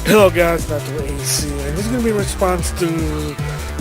Hello guys, NautoAisDx, and this is going to be a response to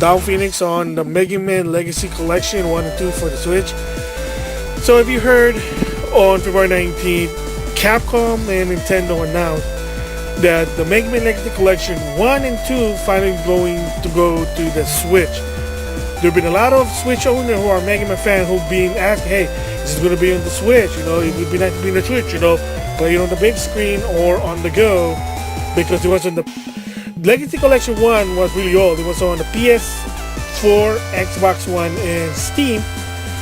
DownPhoenix on the Megaman Legacy Collection 1 and 2 for the Switch. So if you heard, on February 19th, Capcom and Nintendo announced that the Megaman Legacy Collection 1 and 2 finally going to go to the Switch. There have been a lot of Switch owners who are Mega Man fans who've been asking, hey, this is going to be on the Switch, it would be nice to be on the Switch, play it on the big screen or on the go. Because it was on the Legacy Collection 1 was really old. It was on the PS4, Xbox One, and Steam.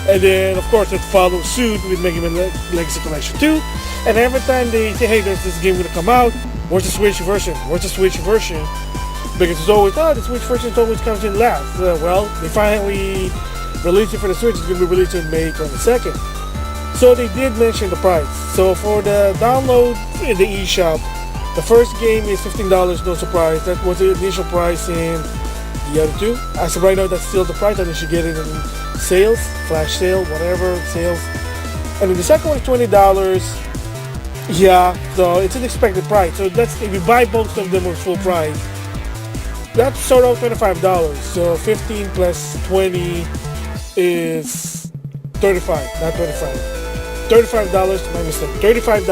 And then, of course, it followed suit with Megaman Legacy Collection 2. And every time they say, hey, there's this game going to come out, where's the Switch version? Where's the Switch version? Because it's always, the Switch version always comes in last. Well, they finally released it for the Switch. It's going to be released on May 22nd. So they did mention the price. So for the download in the eShop, the first game is $15, no surprise. That was the initial price in the other two. As of right now, that's still the price. I think you should get it in sales, flash sale, whatever, sales. And then the second one is $20. Yeah, so it's an expected price. So that's if you buy both of them at full price, that's sort of $25. So 15 plus 20 is 35, not 25. $35, my mistake, $35.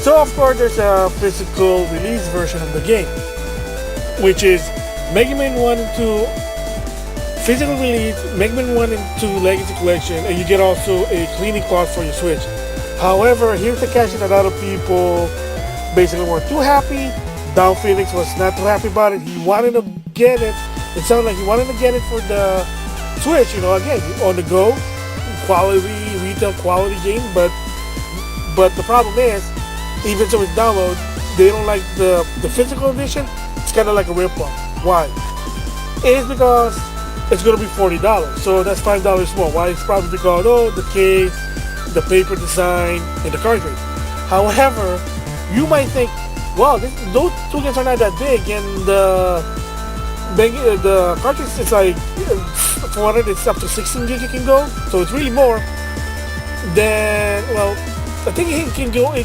So of course there's a physical release version of the game, which is Mega Man 1 and 2 physical release, Mega Man 1 and 2 Legacy Collection, and you get also a cleaning cloth for your Switch. However, here's the catch that a lot of people basically weren't too happy. DownPhoenix was not too happy about it. He wanted to get it. It sounded like he wanted to get it for the Switch, again, on the go, quality, retail quality game, but the problem is, even so it's download, they don't like the physical edition. It's kind of like a rip-off. Why? It's because it's going to be $40. So that's $5 more. Why? It's probably because, the case, the paper design, and the cartridge. However, you might think, well, those two games are not that big, and the cartridge is like 400, it's up to 16 gig it can go. So it's really more than, well, I think it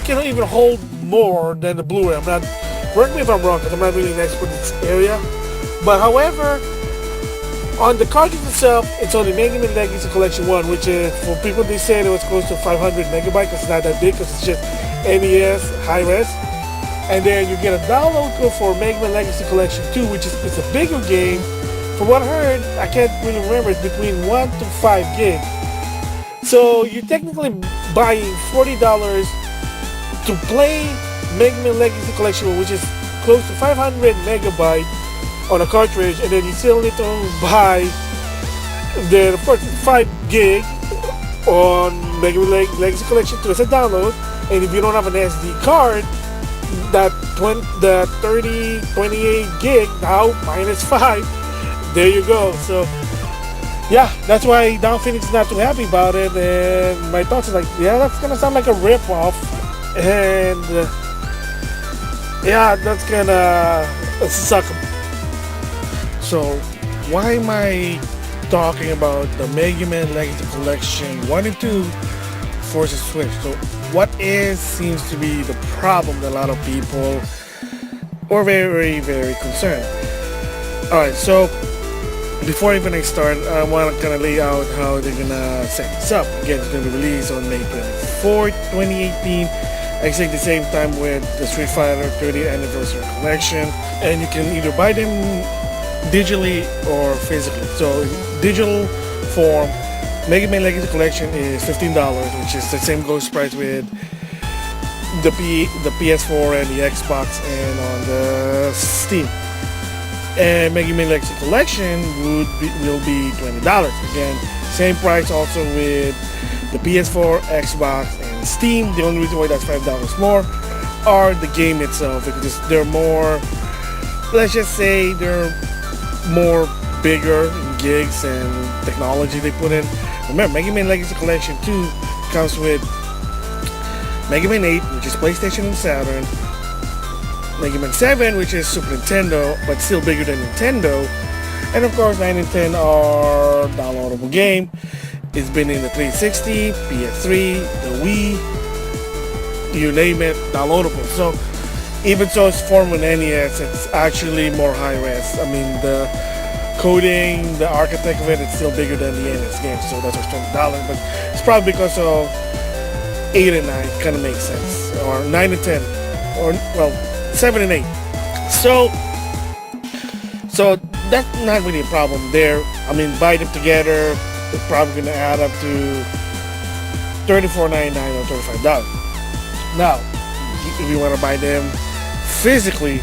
can even hold more than the Blu-ray. Correct me if I'm wrong, because I'm not really an expert in this area. But however, on the cartridge itself, it's only Mega Man Legacy Collection 1, which is, for people, they said it was close to 500 megabytes, because it's not that big, because it's just NES, high res. And then you get a download code for Mega Man Legacy Collection 2, which is it's a bigger game. From what I heard, I can't really remember, it's between 1 to 5 gig. So you're technically buying $40 to play Mega Man Legacy Collection, which is close to 500 megabyte on a cartridge, and then you still need to buy, then of course 5 gig on Mega Man Legacy Collection 2 as a download. And if you don't have an SD card, that 28 gig now minus 5, there you go. So yeah, that's why DownPhoenix is not too happy about it, and my thoughts are like, yeah, that's gonna sound like a rip-off, and yeah, that's gonna suck. So why am I talking about the Mega Man Legacy Collection 1 and 2 for the Switch? So what seems to be the problem that a lot of people are very, very concerned? Alright, so before even I start, I want to kind of lay out how they're gonna set this up. Again, it's gonna be released on May 24th, 2018. Exactly the same time with the Street Fighter 30th Anniversary Collection, and you can either buy them digitally or physically. So in digital form, Mega Man Legacy Collection is $15, which is the same ghost price with the PS4 and the Xbox and on the Steam. And Mega Man Legacy Collection will be $20. Again, same price also with the PS4, Xbox, and Steam. The only reason why that's $5 more are the game itself, because they're more, let's just say, they're more bigger in gigs and technology they put in. Remember, Mega Man Legacy Collection 2 comes with Mega Man 8, which is PlayStation and Saturn, Mega Man 7, which is Super Nintendo, but still bigger than Nintendo, and of course 9 and 10 are downloadable game. It's been in the 360, PS3, the Wii, you name it, downloadable. So Even so, it's formed with NES, it's actually more high res. I mean, the coding, the architect of it, it's still bigger than the NES game, so that's what's $20. But it's probably because of 8 and 9 kind of makes sense, or 9 and 10, or well, 7 and 8. So that's not really a problem there. I mean, buy them together, it's probably going to add up to $34.99 or $35. Now, if you want to buy them physically,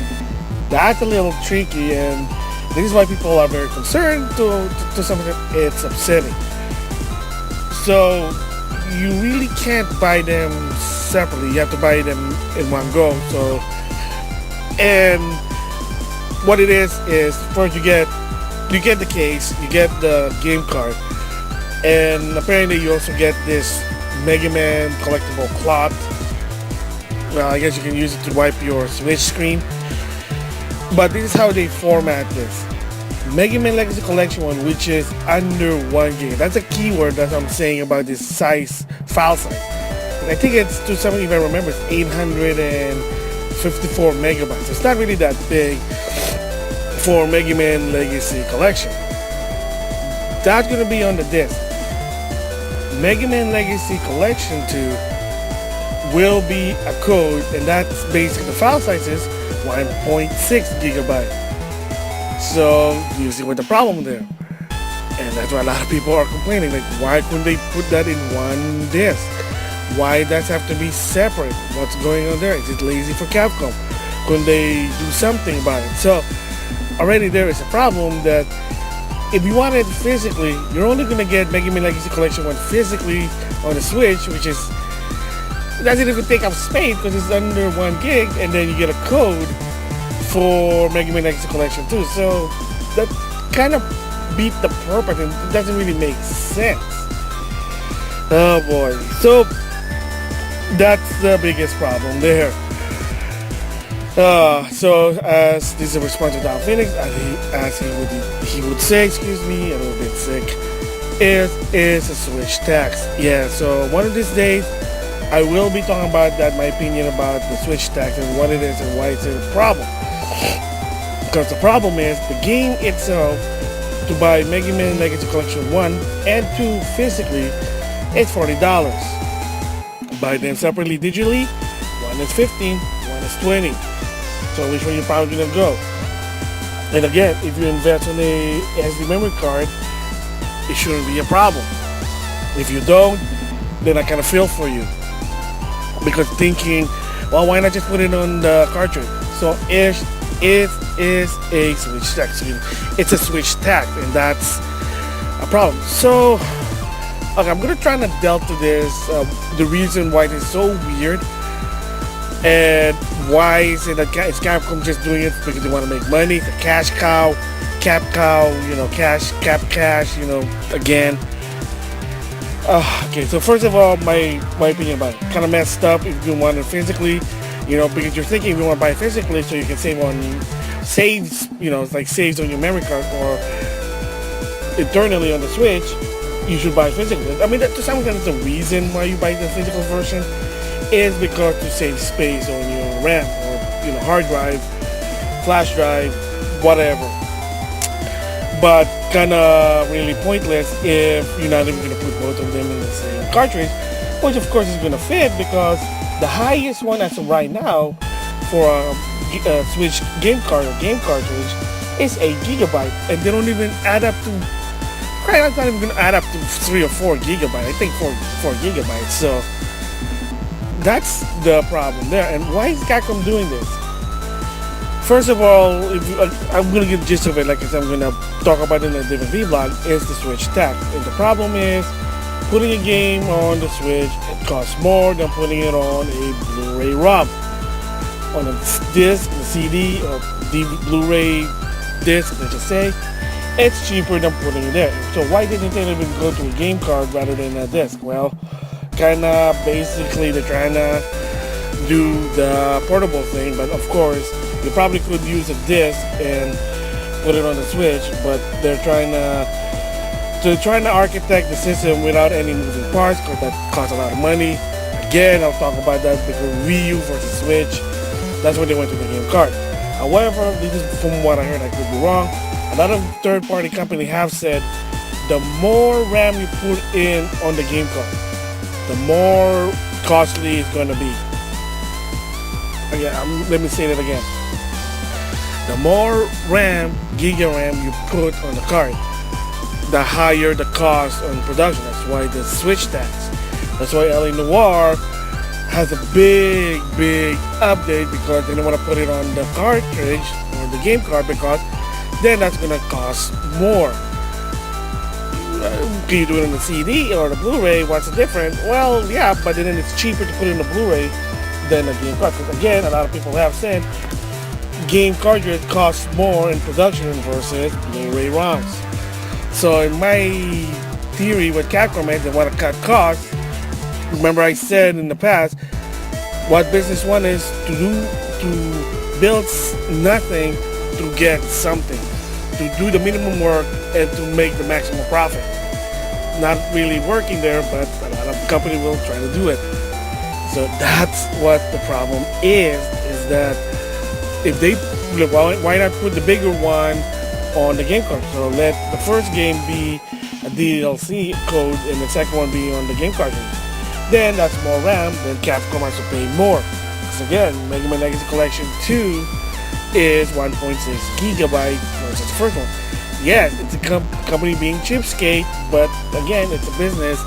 that's a little tricky, and this is why people are very concerned to some extent. It's upsetting. So you really can't buy them separately. You have to buy them in one go. So, and what it is first you get the case, you get the game card, and apparently you also get this Megaman collectible cloth. Well, I guess you can use it to wipe your Switch screen. But this is how they format this. Megaman Legacy Collection 1, which is under 1 gig. That's a keyword that I'm saying about this file size. And I think it's, to some if I remember, it's 854 megabytes. It's not really that big for Megaman Legacy Collection. That's going to be on the disc. Megaman Legacy Collection 2 will be a code, and that's basically the file size is 1.6 gigabyte. So you see what the problem there, and that's why a lot of people are complaining. Like, why couldn't they put that in one disc? Why does it have to be separate? What's going on there? Is it lazy for Capcom? Couldn't they do something about it? So already there is a problem that if you want it physically, you're only going to get Megaman Legacy Collection 1 physically on the Switch, which is doesn't even take up space because it's under 1 gig, and then you get a code for Megaman Legacy Collection 2. So that kind of beat the purpose, and it doesn't really make sense. Oh boy. So that's the biggest problem there. So as this is a response to DownPhoenix, as he would say, excuse me, a little bit sick, it is a Switch tax. Yeah, so one of these days I will be talking about that, my opinion about the Switch tax and what it is and why it's a problem. Because the problem is the game itself, to buy Megaman Legacy Collection 1 and 2 physically, it's $40. Buy them separately digitally, one is $15, one is $20. So which one you're probably gonna go? And again, if you invest on a SD memory card, it shouldn't be a problem. If you don't, then I kind of feel for you, because thinking, well, why not just put it on the cartridge? So it is a Switch tax. It's a Switch tax, and that's a problem. So okay, I'm gonna try to delve to this, the reason why it is so weird, and why is it that is Capcom just doing it because they want to make money? It's a cash cow, cap cow, cash, again. Okay, so first of all, my opinion about it, kind of messed up if you want it physically, because you're thinking if you want to buy it physically so you can save on saves, it's like saves on your memory card or eternally on the Switch, you should buy it physically. I mean, to some extent, it's the reason why you buy the physical version is because to save space on your RAM or hard drive, flash drive, whatever. But kind of really pointless if you're not even going to put both of them in the same cartridge, which of course is going to fit because the highest one as of right now for a Switch game card or game cartridge is 8 gigabyte, and they don't even add up to. Right, that's not even going to add up to 3 or 4 gigabyte. I think 4 gigabytes. So that's the problem there. And why is Capcom doing this? First of all, I'm going to get the gist of it, like I said, I'm going to talk about it in a different vlog, is the Switch tax. And the problem is, putting a game on the Switch, it costs more than putting it on a Blu-ray ROM. On a disc, a CD, or Blu-ray disc, let's just say, it's cheaper than putting it there. So why didn't they even go to a game card rather than a disc? Well, kinda basically they're trying to do the portable thing, but of course you probably could use a disc and put it on the Switch, but they're trying to architect the system without any moving parts, because that costs a lot of money. Again, I'll talk about that because Wii U versus Switch. That's when they went to the game card. However, this is from what I heard, I could be wrong. A lot of third-party companies have said the more RAM you put in on the game card, the more costly it's going to be. Again, let me say that again. The more RAM, Giga RAM you put on the card, the higher the cost on production. That's why the switch tax. That's why LA Noir has a big update, because they don't want to put it on the cartridge or the game card, because then that's going to cost more. Can you do it on the CD or the Blu-ray? What's the difference? Well, yeah, but then it's cheaper to put in the Blu-ray than a game card. Because again, a lot of people have said game cartridge costs more in production versus Blu-ray ROMs. So in my theory with Capcom is they want to cut costs. Remember I said in the past, what business one is to build nothing to get something, to do the minimum work and to make the maximum profit. Not really working there, but a lot of companies will try to do it. So that's what the problem is that if they, why not put the bigger one on the game card? So let the first game be a DLC code and the second one be on the game card. Then that's more RAM, then Capcom has to pay more. Because again, Megaman Legacy Collection 2 is 1.6 gigabyte versus the first one. Yes, it's a company being cheapskate, but again, it's a business.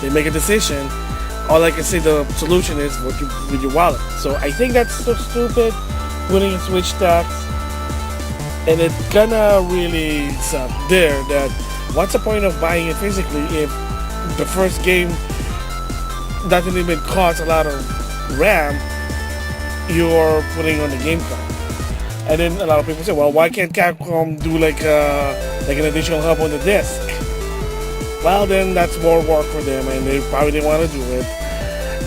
They make a decision. All I can say the solution is with your wallet. So I think that's so stupid, putting a switch tax, and it's gonna really suck there that what's the point of buying it physically if the first game doesn't even cost a lot of RAM you're putting on the game card. And then a lot of people say, well, why can't Capcom do like an additional hub on the disc? Well, then that's more work for them, and they probably didn't want to do it.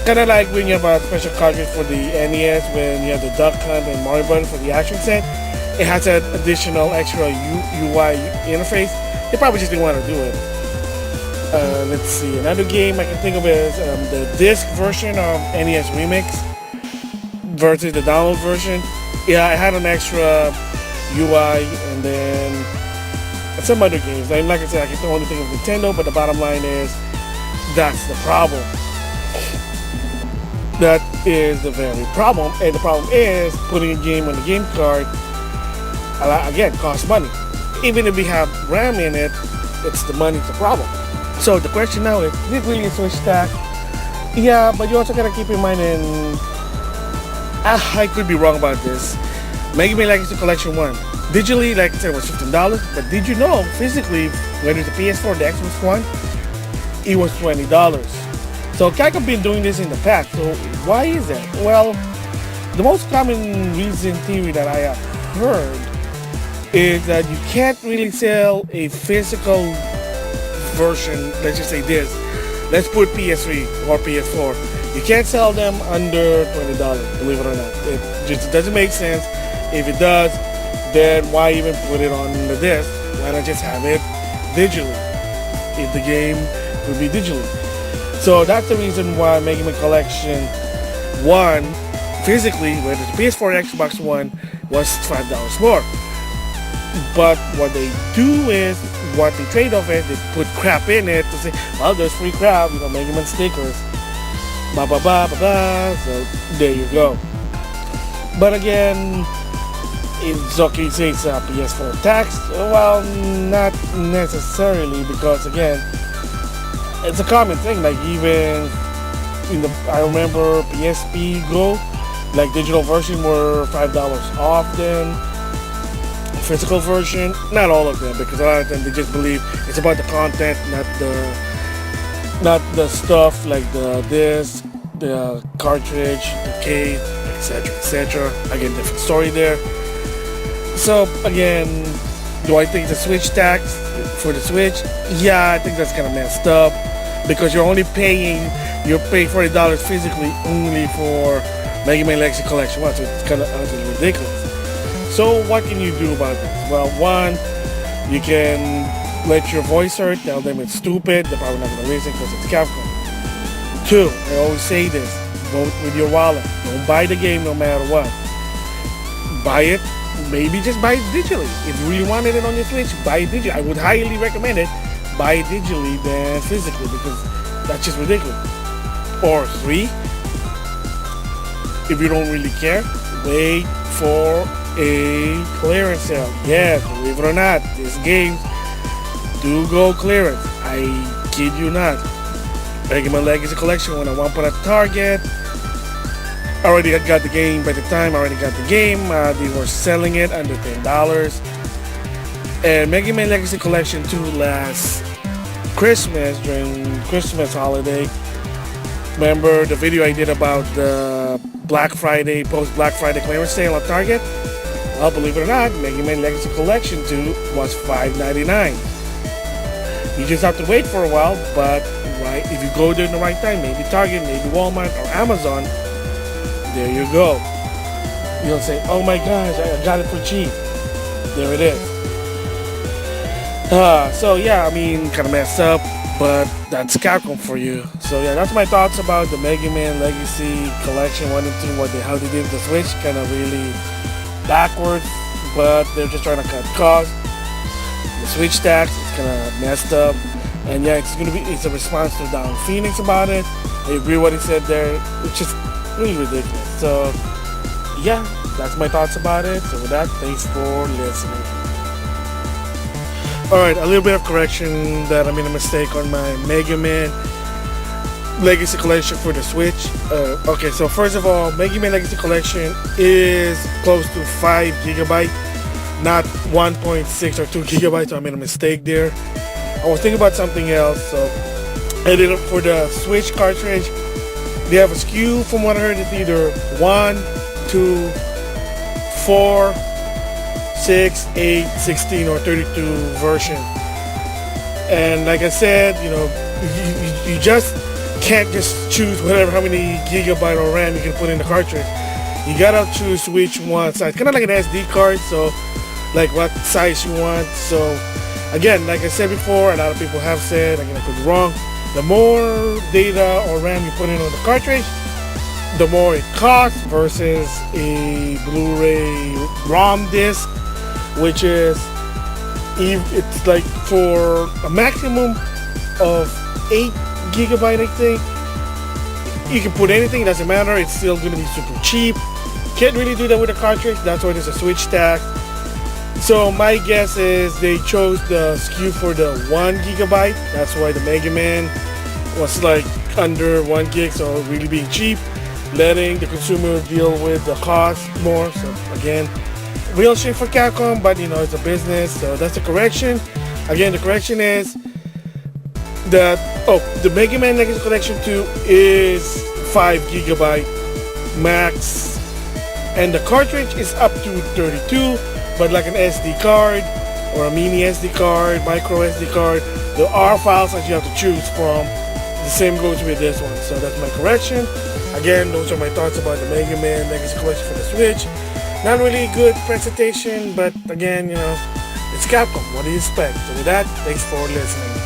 Kind of like when you have a special cartridge for the NES, when you have the Duck Hunt and Mario Bros. For the action set, it has an additional extra UI interface. They probably just didn't want to do it. Let's see, another game I can think of is the disc version of NES Remix versus the download version. Yeah, I had an extra UI and then some other games. And like I said, I can only think of Nintendo, but the bottom line is that's the problem. That is the very problem. And the problem is putting a game on the game card, again, costs money. Even if we have RAM in it, it's the money's the problem. So the question now is it really a switch stack? Yeah, but you also gotta keep in mind, and I could be wrong about this. Megaman Legacy Collection 1. Digitally, like I said, it was $15, but did you know physically, whether it's the PS4 or the Xbox One, it was $20. So Capcom been doing this in the past, so why is that? Well, the most common reason theory that I have heard is that you can't really sell a physical version, let's just say this, let's put PS3 or PS4. You can't sell them under $20, believe it or not. It just doesn't make sense. If it does, then why even put it on the disc? Why not just have it digitally? If the game would be digitally. So that's the reason why Megaman Collection 1 physically, whether it's PS4 or Xbox One, was $5 more. But what they do is, what they trade off is, they put crap in it to say, well, there's free crap, Megaman stickers. So there you go. But again, it's okay to say it's a PS4 tax. Well, not necessarily, because again, it's a common thing. Like even I remember PSP Go, like digital version were $5 off then. Physical version, not all of them, because a lot of them they just believe it's about the content, not the stuff like the disc, the cartridge, the case, etc. Again, different story there. So again, do I think the Switch tax for the Switch? Yeah, I think that's kind of messed up, because you're paying $40 physically only for Megaman Legacy Collection 1, so it's kind of utterly ridiculous. So what can you do about this? Well, one, you can let your voice hurt, tell them it's stupid, they're probably not going to listen because it's Capcom. Two, I always say this, vote with your wallet. Don't buy the game no matter what. buy it. Maybe just buy it digitally. If you really wanted it on your Switch, buy it digitally. I would highly recommend it. Buy it digitally than physically, because that's just ridiculous. Or 3, if you don't really care, wait for a clearance sale. Yes, believe it or not, these games do go clearance. I kid you not. Megaman Legacy Collection, when I went at Target, I already got the game by the time I already got the game. They were selling it under $10. And Megaman Legacy Collection 2 last Christmas, during Christmas holiday. Remember the video I did about the Black Friday, post-Black Friday clearance sale at Target? Well, believe it or not, Megaman Legacy Collection 2 was $5.99. You just have to wait for a while, but right, if you go there in the right time, maybe Target, maybe Walmart or Amazon, there you go. You'll say, oh my gosh, I got it for cheap. There it is. So yeah, I mean, kind of messed up, but that's Capcom for you. So yeah, that's my thoughts about the Megaman Legacy Collection 1 and 2, how they did the Switch, kind of really backwards, but they're just trying to cut costs. The Switch tax is kind of messed up, and yeah, it's a response to DownPhoenix about it. I agree what he said there, which is really ridiculous. So yeah, that's my thoughts about it. So with that, thanks for listening. Alright, a little bit of correction that I made a mistake on my Megaman Legacy Collection for the Switch. Okay, so first of all, Megaman Legacy Collection is close to 5 GB, not 1.6 or 2 GB, so I made a mistake there. I was thinking about something else, so I did it for the Switch cartridge. They have a SKU, from what I heard, it's either 1, 2, 4, 6, 8, 16, or 32 version. And like I said, you know, you just can't just choose how many gigabyte or RAM you can put in the cartridge. You gotta choose which one size, kind of like an SD card, so like what size you want. So again, like I said before, a lot of people have said, again, I could be wrong, the more data or RAM you put in on the cartridge, the more it costs versus a Blu-ray ROM disc, which is, it's like for a maximum of 8 gigabyte, I think. You can put anything, doesn't matter, it's still going to be super cheap. Can't really do that with a cartridge, that's why there's a Switch tax. So my guess is they chose the SKU for the 1 gigabyte. That's why the Mega Man was like under 1 gig, so really being cheap, letting the consumer deal with the cost more. So again, real shit for Capcom, but you know, it's a business, so that's the correction. Again, the correction is that, the Mega Man Legacy Collection 2 is 5 gigabyte max, and the cartridge is up to 32, but like an SD card or a mini SD card, micro SD card, there are files that you have to choose from. The same goes with this one, so that's my correction. Again, those are my thoughts about the Mega Man Legacy Collection for the Switch. Not really a good presentation, but again, you know, it's Capcom. What do you expect? So with that, thanks for listening.